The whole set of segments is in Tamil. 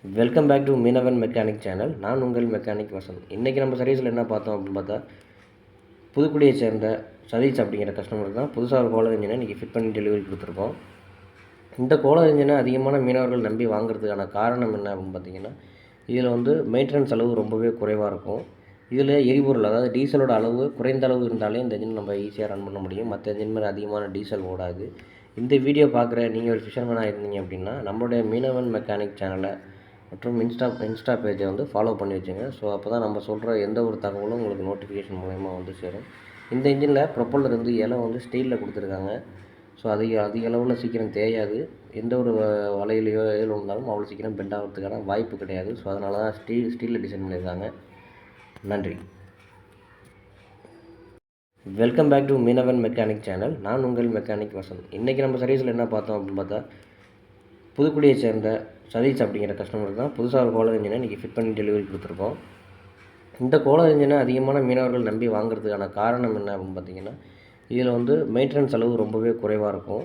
Welcome back to Meenavan mechanic channel. நான் உங்கள் மெக்கானிக் வசந்த். இன்றைக்கி நம்ம சர்வீஸில் என்ன பார்த்தோம் அப்படின்னு பார்த்தா, புதுக்குடியை சேர்ந்த சதீஷ் அப்படிங்கிற கஸ்டமருக்கு தான் புதுசாக ஒரு கோலர் இன்ஜினை இன்றைக்கி ஃபிட் பண்ணி டெலிவரி கொடுத்துருக்கோம். இந்த கோலர் இன்ஜினை அதிகமான மீனவர்கள் நம்பி வாங்குறதுக்கான காரணம் என்ன அப்படின்னு பார்த்தீங்கன்னா, இதில் மெயின்டெனன்ஸ் அளவு ரொம்பவே குறைவாக இருக்கும். இதில் எரிபொருள், அதாவது டீசலோட அளவு குறைந்த அளவு இருந்தாலே இந்த இன்ஜின் நம்ம ஈஸியாக ரன் பண்ண முடியும். மற்ற இன்ஜின் மாதிரி அதிகமான டீசல் ஓடாது. இந்த வீடியோ பார்க்குற நீங்கள் ஒரு ஃபிஷர்மேனாக இருந்தீங்க அப்படின்னா, நம்மளுடைய மீனவன் மெக்கானிக் சேனலை மற்றும் இன்ஸ்டா பேஜை ஃபாலோ பண்ணி வச்சுங்க. ஸோ அப்போ தான் நம்ம சொல்கிற எந்த ஒரு தகவலும் உங்களுக்கு நோட்டிஃபிகேஷன் மூலயமா சேரும். இந்த இன்ஜினில் ப்ரொப்பல்லர் இலை ஸ்டீலில் கொடுத்துருக்காங்க. ஸோ அதிக அளவில் சீக்கிரம் தேயாது. எந்த ஒரு வலையிலையோ ஏழு இருந்தாலும் அவ்வளோ சீக்கிரம் பெண்ட் ஆகிறதுக்கான வாய்ப்பு கிடையாது. ஸோ அதனால தான் ஸ்டீலில் டிசைன் பண்ணியிருக்காங்க. நன்றி. Welcome back to Meenavan mechanic channel. நான் உங்கள் மெக்கானிக் வசந்த். இன்றைக்கி நம்ம சர்வீஸில் என்ன பார்த்தோம் அப்படின்னு பார்த்தா, புதுக்குடியை சேர்ந்த சதீஷ் அப்படிங்கிற கஸ்டமருக்கு தான் புதுசாக ஒரு கோலர் இன்ஜினை இன்றைக்கி ஃபிட் பண்ணி டெலிவரி கொடுத்துருக்கோம். இந்த கோலர் இன்ஜினை அதிகமான மீனவர்கள் நம்பி வாங்குறதுக்கான காரணம் என்ன அப்படின்னு பார்த்தீங்கன்னா, இதில் மெயின்டெனன்ஸ் அளவு ரொம்பவே குறைவாக இருக்கும்.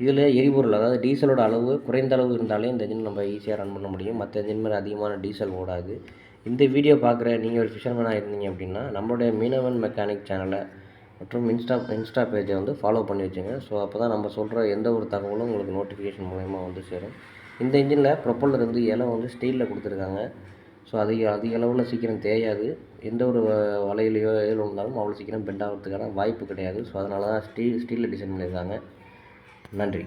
இதில் எரிபொருள், அதாவது டீசலோட அளவு குறைந்த அளவு இருந்தாலே இந்த இன்ஜின் நம்ம ஈஸியாக ரன் பண்ண முடியும். மற்ற இன்ஜின் மாதிரி அதிகமான டீசல் ஓடாது. இந்த வீடியோ பார்க்குற நீங்கள் ஒரு ஃபிஷர்மேனாக இருந்தீங்க அப்படின்னா, நம்மளுடைய மீனவன் மெக்கானிக் சேனலை மற்றும் இன்ஸ்டா பேஜை ஃபாலோ பண்ணி வச்சுங்க. ஸோ அப்போ தான் நம்ம சொல்கிற எந்த ஒரு தகவலும் உங்களுக்கு நோட்டிஃபிகேஷன் மூலயமா சேரும். இந்த இன்ஜினில் ப்ரொப்பல்லர் இலை ஸ்டீலில் கொடுத்துருக்காங்க. ஸோ அதிக அளவில் சீக்கிரம் தேயாது. எந்த ஒரு வலையிலையோ ஏழு இருந்தாலும் அவ்வளோ சீக்கிரம் பெண்ட் ஆகிறதுக்கான வாய்ப்பு கிடையாது. ஸோ அதனால தான் ஸ்டீலில் டிசைன் பண்ணியிருக்காங்க. நன்றி.